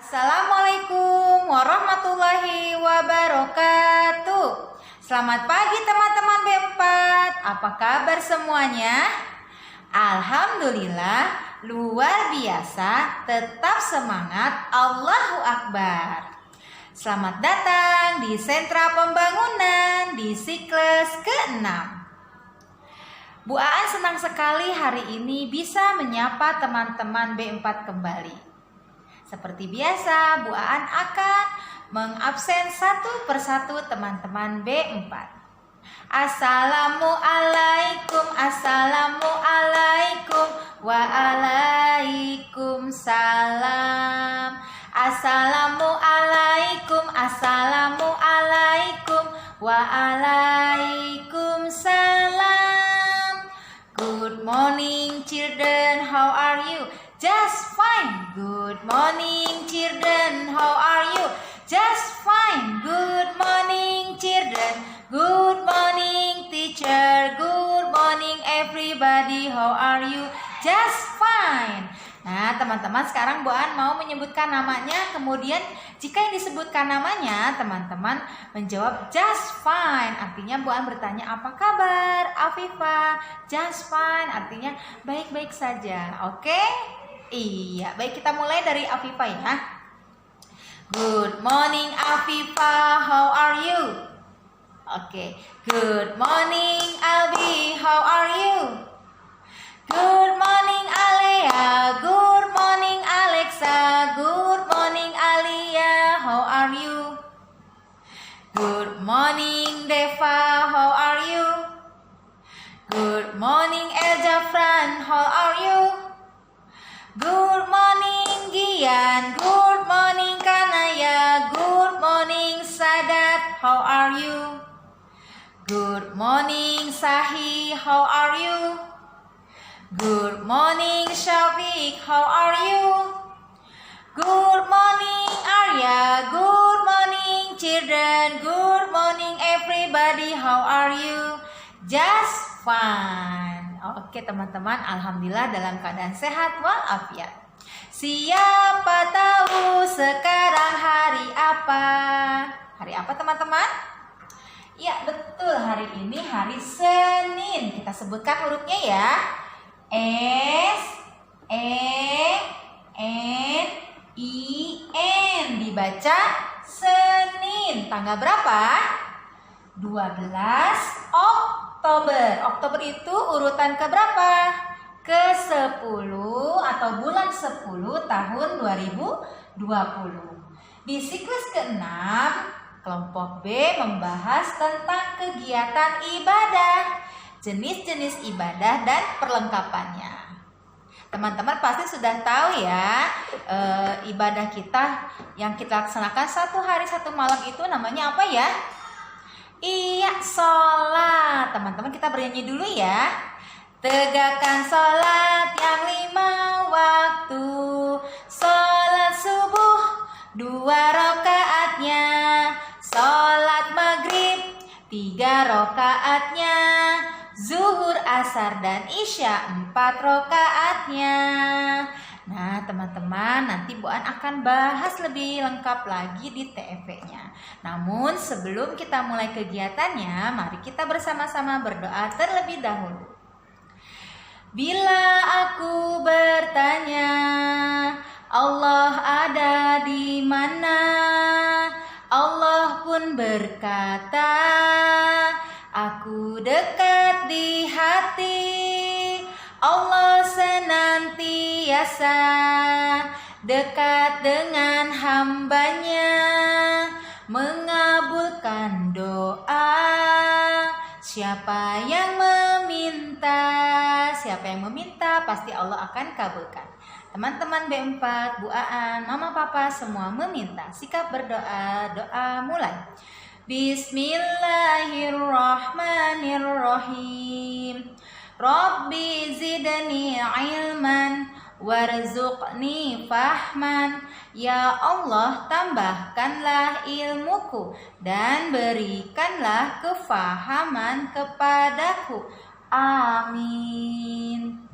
Assalamualaikum warahmatullahi wabarakatuh. Selamat pagi teman-teman B4. Apa kabar semuanya? Alhamdulillah, luar biasa, tetap semangat, Allahu Akbar. Selamat datang di Sentra Pembangunan di siklus ke-6. Bu Aan senang sekali hari ini bisa menyapa teman-teman B4 kembali. Seperti biasa, Bu Aan akan mengabsen satu persatu teman-teman B4. Assalamualaikum, assalamualaikum, waalaikumsalam. Assalamualaikum, assalamualaikum, waalaikumsalam. Good morning, children. How are you? Just fine. Good morning, children. How are you? Just fine. Good morning, children. Good morning, teacher. Good morning, everybody. How are you? Just fine. Nah, teman-teman, sekarang Bu Aan mau menyebutkan namanya. Kemudian, jika yang disebutkan namanya, teman-teman menjawab just fine. Artinya Bu Aan bertanya, apa kabar, Afifah? Just fine, artinya baik-baik saja. Oke? Iya, baik, kita mulai dari Afifah ya. Good morning, Afifah. How are you? Oke. Good morning, Albi. How are you? Good morning, Alea. Good morning, Alexa. Good morning, Alia. How are you? Good morning, Deva. How are you? Good morning, Eljafran. How are you? Good morning, Gian. Good morning, Kanaya. Good morning, Sadat. How are you? Good morning, Sahi. How are you? Good morning, Shafiq. How are you? Good morning, Arya. Good morning, children. Good morning, everybody. How are you? Just fine. Oke teman-teman, alhamdulillah dalam keadaan sehat walafiat. Siapa tahu sekarang hari apa? Hari apa teman-teman? Ya betul, hari ini hari Senin. Kita sebutkan hurufnya ya. S, E, N, I, N. Dibaca Senin. Tanggal berapa? 12 Oktober. Oktober itu urutan keberapa? Ke-10 atau bulan 10 tahun 2020. Di siklus ke-6, kelompok B membahas tentang kegiatan ibadah, jenis-jenis ibadah dan perlengkapannya. Teman-teman pasti sudah tahu ya, ibadah kita yang kita laksanakan satu hari satu malam itu namanya apa ya? Iya, sholat. Teman-teman kita bernyanyi dulu ya. Tegakkan sholat yang 5 waktu, sholat subuh 2 rakaatnya, sholat maghrib 3 rakaatnya, zuhur, asar, dan isya 4 rakaatnya. Nah teman-teman, nanti Bu Aan akan bahas lebih lengkap lagi di TFE-nya. Namun sebelum kita mulai kegiatannya, mari kita bersama-sama berdoa terlebih dahulu. Bila aku bertanya, Allah ada di mana? Allah pun berkata, aku dekat di hati. Allah senantiasa dekat dengan hambanya, mengabulkan doa siapa yang meminta pasti Allah akan kabulkan. Teman-teman B4, Bu Aan, Mama Papa semua meminta. Sikap berdoa, doa mulai. Bismillahirrahmanirrahim. Rabbi zidni ilman warzuqni fahman. Ya Allah, tambahkanlah ilmuku dan berikanlah kefahaman kepadaku. Amin.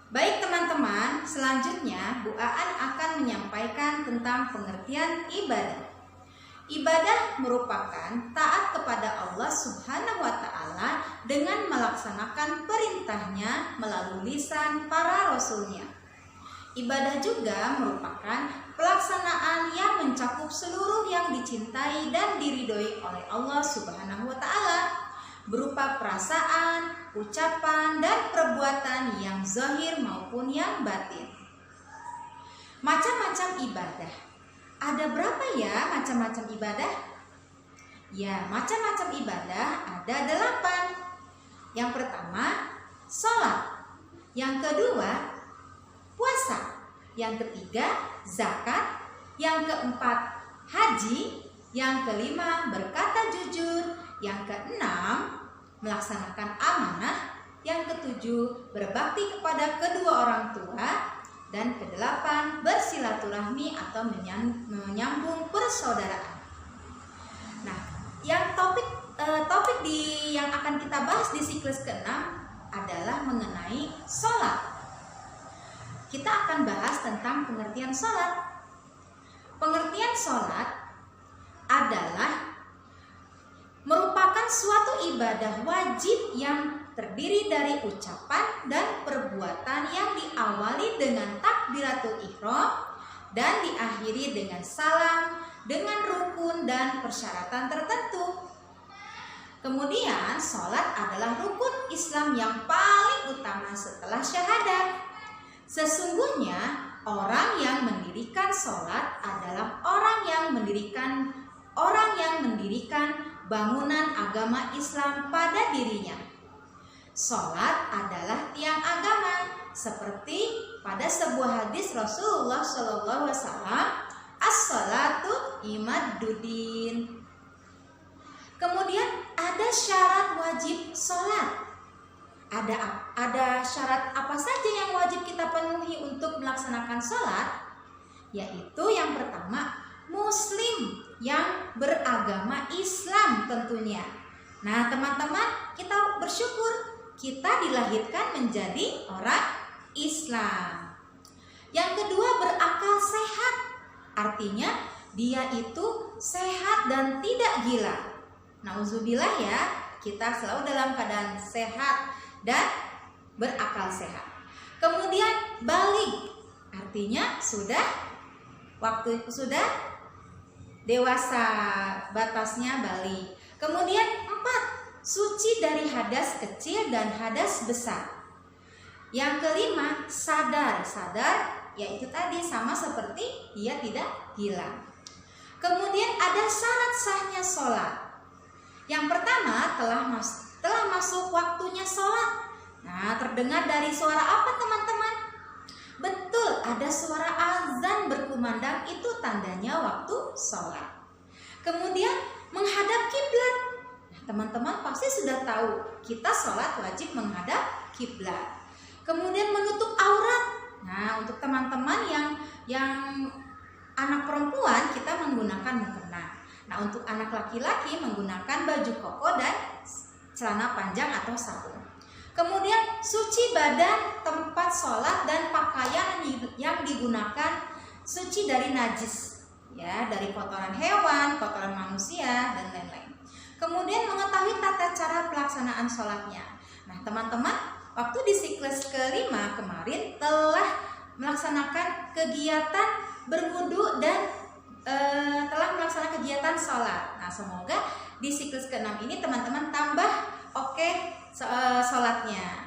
Baik teman-teman, selanjutnya Bu Aan akan menyampaikan tentang pengertian ibadah. Ibadah merupakan taat kepada Allah Subhanahu wa Ta'ala dengan melaksanakan perintahnya melalui lisan para rasulnya. Ibadah juga merupakan pelaksanaan yang mencakup seluruh yang dicintai dan diridhoi oleh Allah Subhanahu wa Ta'ala, berupa perasaan, ucapan, dan perbuatan yang zahir maupun yang batin. Macam-macam ibadah. Ada berapa ya macam-macam ibadah? Ya, macam-macam ibadah ada 8. Yang pertama, sholat. Yang kedua, puasa. Yang ketiga, zakat. Yang keempat, haji. Yang kelima, berkata jujur. Yang keenam, melaksanakan amanah. Yang ketujuh, berbakti kepada kedua orang tua. Dan kedelapan, bersilaturahmi atau menyambung persaudaraan. Nah, yang topik yang akan kita bahas di siklus ke-6 adalah mengenai sholat. Kita akan bahas tentang pengertian sholat. Pengertian sholat adalah merupakan suatu ibadah wajib yang terdiri dari ucapan dan perbuatan yang diawali dengan takbiratul ihram dan diakhiri dengan salam dengan rukun dan persyaratan tertentu. Kemudian sholat adalah rukun Islam yang paling utama setelah syahadat. Sesungguhnya orang yang mendirikan sholat adalah orang yang mendirikan bangunan agama Islam pada dirinya. Sholat adalah tiang agama, seperti pada sebuah hadis Rasulullah SAW, as-sholatu imaduddin. Kemudian ada syarat wajib sholat. Ada syarat apa saja yang wajib kita penuhi untuk melaksanakan sholat? Yaitu yang pertama, muslim yang beragama Islam tentunya. Nah teman-teman, kita bersyukur kita dilahirkan menjadi orang Islam. Yang kedua, berakal sehat. Artinya dia itu sehat dan tidak gila. Nauzubillah ya, kita selalu dalam keadaan sehat dan berakal sehat. Kemudian baligh, artinya sudah dewasa, batasnya baligh. Kemudian 4, suci dari hadas kecil dan hadas besar. Yang kelima, sadar yaitu tadi sama seperti dia tidak gila. Kemudian ada syarat sahnya sholat. Yang pertama, telah masuk waktunya sholat. Nah, terdengar dari suara apa teman-teman? Betul, ada suara azan berkumandang, itu tandanya waktu sholat. Kemudian menghadap kiblat. Teman-teman pasti sudah tahu kita sholat wajib menghadap kiblat. Kemudian menutup aurat. Nah, untuk teman-teman yang anak perempuan kita menggunakan mukena. Nah, untuk anak laki-laki menggunakan baju koko dan celana panjang atau sarung. Kemudian suci badan, tempat sholat dan pakaian yang digunakan suci dari najis, ya, dari kotoran hewan, kotoran manusia dan lain-lain. Kemudian mengetahui tata cara pelaksanaan sholatnya. Nah teman-teman, waktu di siklus ke-5 kemarin telah melaksanakan kegiatan berwudu dan telah melaksanakan kegiatan sholat. Nah semoga di siklus ke-6 ini teman-teman tambah sholatnya.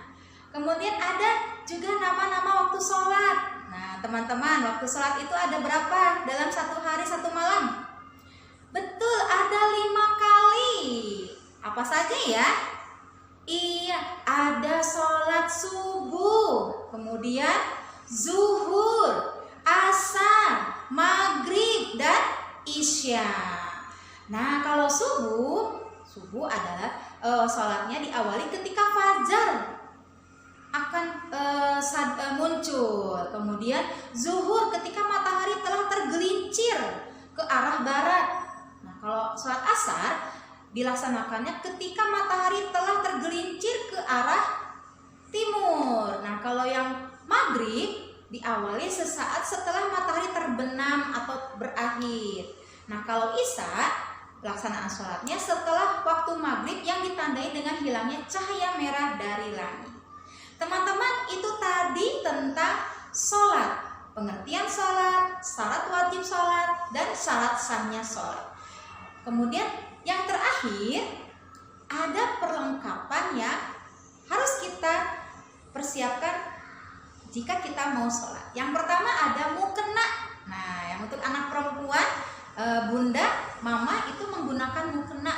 Kemudian ada juga nama-nama waktu sholat. Nah teman-teman, waktu sholat itu ada berapa dalam satu hari satu malam? Betul, ada 5 kali. Apa saja ya? Iya, ada sholat subuh, kemudian zuhur, asar, maghrib, dan isya. Nah, kalau subuh adalah sholatnya diawali ketika fajar akan muncul. Kemudian zuhur ketika matahari telah tergelincir ke arah barat. Nah, kalau sholat asar dilaksanakannya ketika matahari telah tergelincir ke arah timur. Nah, kalau yang Maghrib diawali sesaat setelah matahari terbenam atau berakhir. Nah, kalau Isya, pelaksanaan sholatnya setelah waktu maghrib yang ditandai dengan hilangnya cahaya merah dari langit. Teman-teman, itu tadi tentang sholat, pengertian sholat, syarat wajib sholat, dan syarat sahnya sholat. Kemudian yang terakhir, ada perlengkapan yang harus kita persiapkan jika kita mau sholat. Yang pertama ada mukena. Nah, yang untuk anak perempuan, bunda, mama itu menggunakan mukena.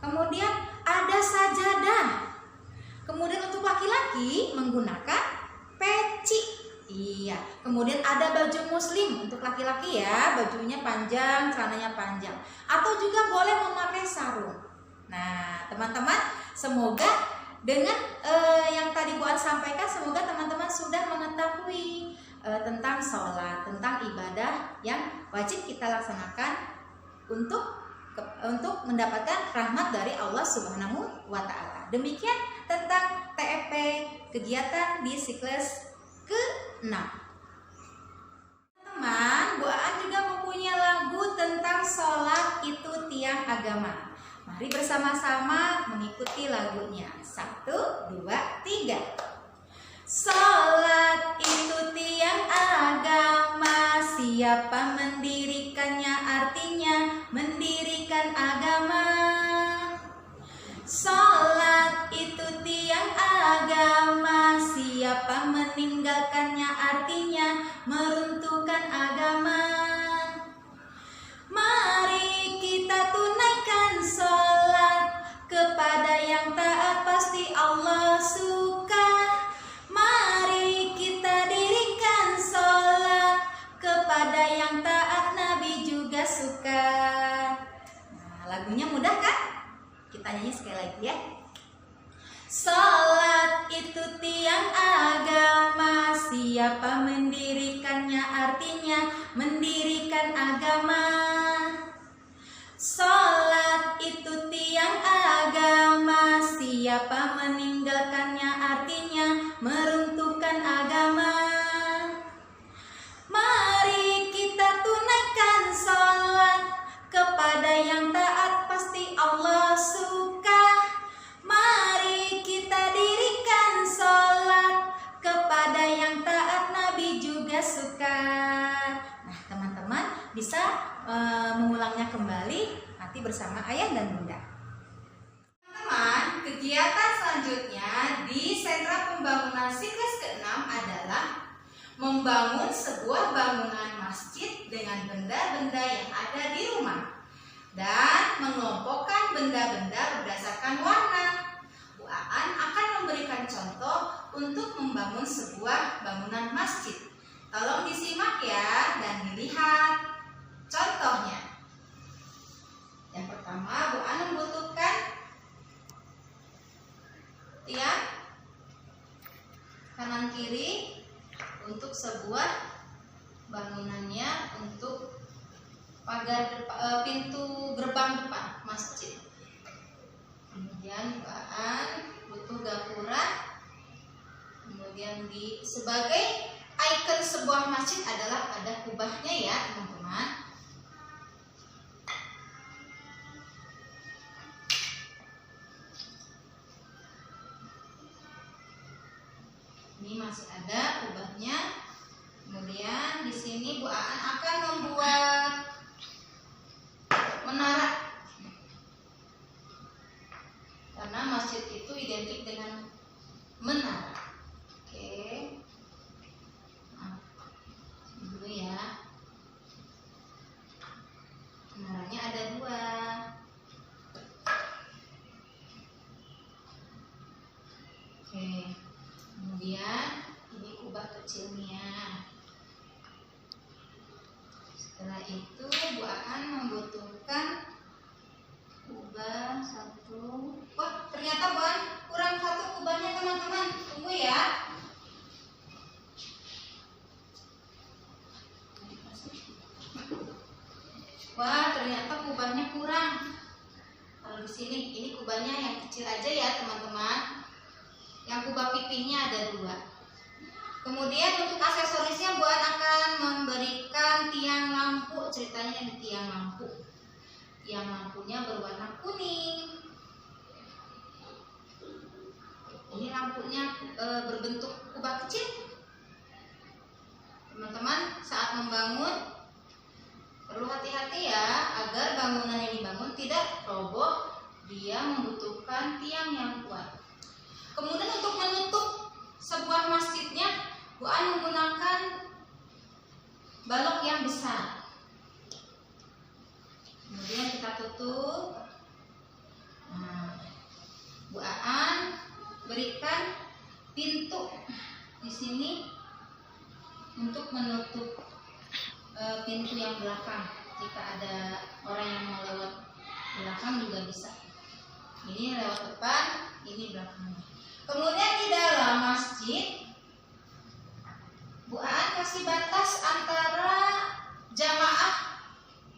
Kemudian ada sajadah. Kemudian untuk laki-laki menggunakan peci. Iya. Kemudian ada baju muslim untuk laki-laki ya, bajunya panjang, celananya panjang. Atau juga boleh memakai sarung. Nah, teman-teman, semoga dengan yang tadi Bu An sampaikan, semoga teman-teman sudah mengetahui tentang sholat, tentang ibadah yang wajib kita laksanakan untuk mendapatkan rahmat dari Allah Subhanahu wa Ta'ala. Demikian tentang TFP kegiatan di siklus ke-6. Teman, Bu Aan juga mempunyai lagu tentang sholat itu tiang agama. Mari bersama-sama mengikuti lagunya. 1, 2, 3. Sholat itu tiang agama, siapa mendirikannya artinya mendirikan agama. Sholat itu tiang agama, siapa meninggalkannya artinya meruntuhkan agama. Mari kita tunaikan sholat, kepada yang taat pasti Allah suka. Mari kita dirikan sholat, kepada yang taat Nabi juga suka. Nah, lagunya mudah kan? Kita nyanyi sekali lagi ya. Sholat itu tiang agama, siapa mendirikannya artinya mendirikan agama. Sholat itu tiang agama, siapa meninggalkannya artinya meruntuhkan agama. Mari kita tunaikan sholat, kepada yang taat pasti Allah suka. Mari kita dirikan sholat, kepada yang taat Nabi juga suka. Nah, teman-teman bisa mengulangnya kembali nanti bersama ayah dan bunda. Teman-teman, kegiatan selanjutnya di sentra pembangunan siklus ke-6 adalah membangun sebuah bangunan masjid dengan benda-benda yang ada di rumah dan mengelompokkan benda-benda berdasarkan warna. Bu Aan akan memberikan contoh untuk membangun sebuah bangunan masjid. Tolong disimak ya dan dilihat contohnya. Yang pertama, Bu Aan membutuhkan tiang kanan kiri untuk sebuah bangunannya, untuk pagar pintu gerbang depan masjid. Kemudian Bu Aan butuh gapura. Kemudian sebagai ikon sebuah masjid adalah ada kubahnya ya teman-teman. Ini masih ada kubahnya. Kemudian di sini Bu Aan akan membuat menara, karena masjid itu identik dengan menara. Oke, nah, ini dulu ya. Menaranya ada 2. Oke. Kemudian ini kubah kecilnya. Setelah itu Bu Aan membutuhkan kubah 1. Wah, ternyata Bu Aan kurang 1 kubahnya teman-teman. Tunggu ya. Wah, ternyata kubahnya kurang. Kalau di sini ini kubahnya yang kecil aja ya teman-teman. Yang kubah pipinya ada 2. Kemudian untuk aksesorisnya Bu An akan memberikan tiang lampu. Ceritanya di tiang lampu. Tiang lampunya berwarna kuning. Ini lampunya berbentuk kubah kecil. Teman-teman saat membangun perlu hati-hati ya agar bangunan yang dibangun tidak roboh. Dia membutuhkan tiang yang kuat. Kemudian untuk menutup sebuah masjidnya, Bu An menggunakan balok yang besar. Kemudian kita tutup. Nah, Bu An berikan pintu di sini untuk menutup pintu yang belakang. Jika ada orang yang mau lewat belakang juga bisa. Ini lewat depan, ini belakangnya. Kemudian di dalam masjid, Bu Aan kasih batas antara jamaah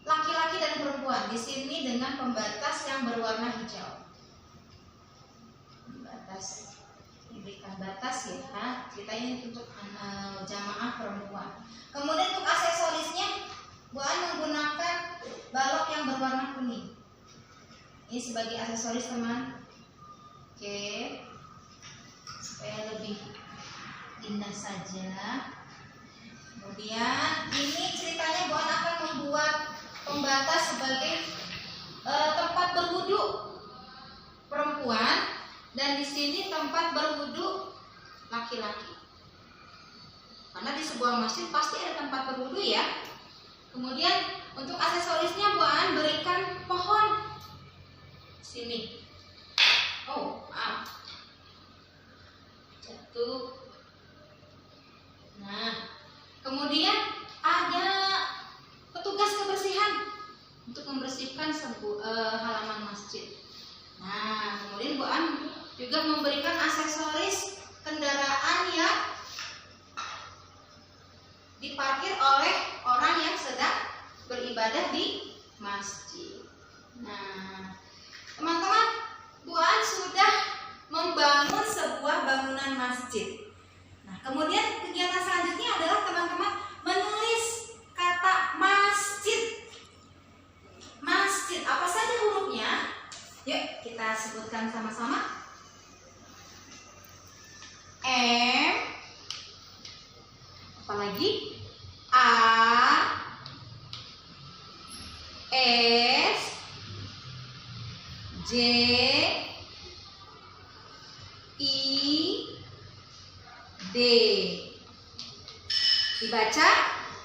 laki-laki dan perempuan. Di sini dengan pembatas yang berwarna hijau. Batas, diberikan batas ya. Kita ini untuk jamaah perempuan. Kemudian untuk aksesorisnya, Bu Aan menggunakan balok yang berwarna kuning. Ini sebagai aksesoris teman. Oke, supaya lebih indah saja. Kemudian ini ceritanya Bu An akan membuat pembatas sebagai tempat berwudu perempuan dan di sini tempat berwudu laki-laki. Karena di sebuah masjid pasti ada tempat berwudu ya. Kemudian untuk aksesorisnya Bu An berikan pohon sini. Oh, maaf. Jatuh. Nah, kemudian ada petugas kebersihan untuk membersihkan halaman masjid. Nah, kemudian Bu An juga memberikan aksesoris kendaraan yang diparkir oleh orang yang sedang beribadah di masjid. Nah, teman-teman, Bu An sudah membangun sebuah bangunan masjid. Nah, kemudian kegiatan selanjutnya adalah teman-teman menulis kata masjid. Masjid, apa saja hurufnya? Yuk kita sebutkan sama-sama. M, apalagi A, S, J, I, D. Dibaca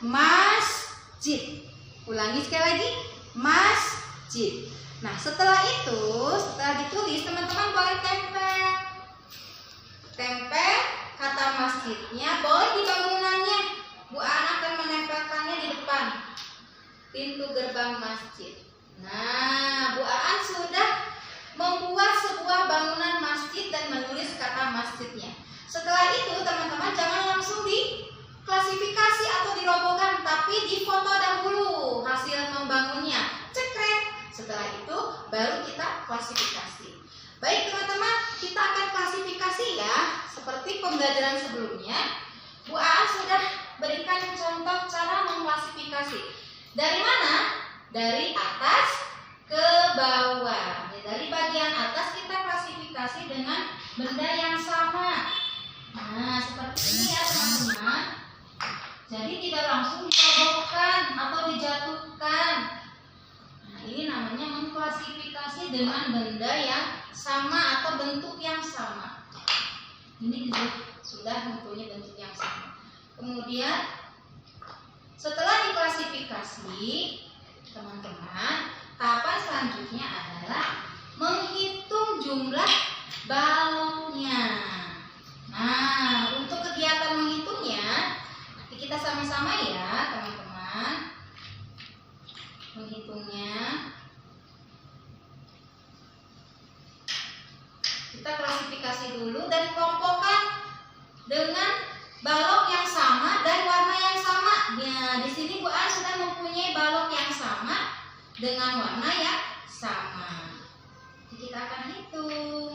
masjid. Ulangi sekali lagi, masjid. Nah, setelah itu, setelah ditulis, teman-teman boleh tempel. Tempel kata masjidnya, boleh di bangunannya. Bu An akan menempelkannya di depan pintu gerbang masjid. Nah, Bu Aan sudah membuat sebuah bangunan masjid dan menulis kata masjidnya. Setelah itu, teman-teman jangan langsung diklasifikasi atau dirobohkan, tapi difoto dahulu hasil membangunnya. Cekrek. Setelah itu baru kita klasifikasi. Baik teman-teman, kita akan klasifikasi ya. Seperti pembelajaran sebelumnya, Bu Aan sudah berikan contoh cara mengklasifikasi. Dari mana? Dari atas ke bawah. Dari bagian atas kita klasifikasi dengan benda yang sama. Nah, seperti ini ya teman-teman. Jadi tidak langsung dirobohkan atau dijatuhkan. Nah, ini namanya mengklasifikasi dengan benda yang sama atau bentuk yang sama. Ini sudah mempunyai bentuk yang sama. Kemudian setelah diklasifikasi, teman-teman, tahapan selanjutnya adalah menghitung jumlah balonnya. Nah, untuk kegiatan menghitungnya, nanti kita sama-sama ya, teman-teman. Menghitungnya, kita klasifikasi dulu dan kelompokkan dengan balok yang sama dan warna yang sama. Nah, di sini Bu An sudah mempunyai balok yang sama dengan warna yang sama. Jadi kita akan hitung.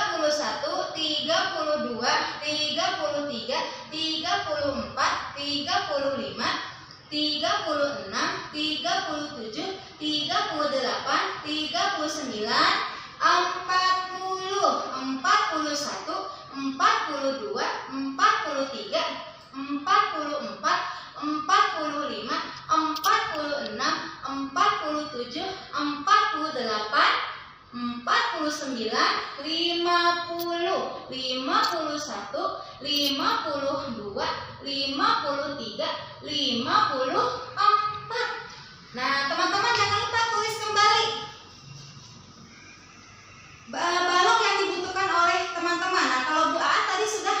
31, 32, 33, 34, 35, 36, 37, 38, 39, 40, 41, 42, 43, 44, 45, 46, 47, 48, 49, 50, 51, 52, 53, 54. Nah, teman-teman jangan lupa tulis kembali balok yang dibutuhkan oleh teman-teman. Nah, kalau Bu Aan tadi sudah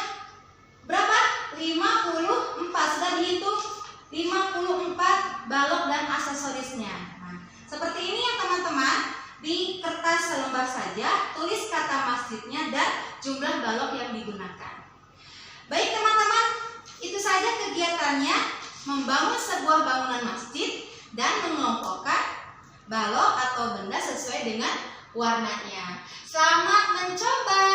berapa? 54, sudah dihitung 54 balok dan aksesorisnya. Nah, seperti ini ya teman-teman. Di kertas selembar saja tulis kata masjidnya dan jumlah balok yang digunakan. Baik teman-teman, itu saja kegiatannya membangun sebuah bangunan masjid dan mengelompokkan balok atau benda sesuai dengan warnanya. Selamat mencoba.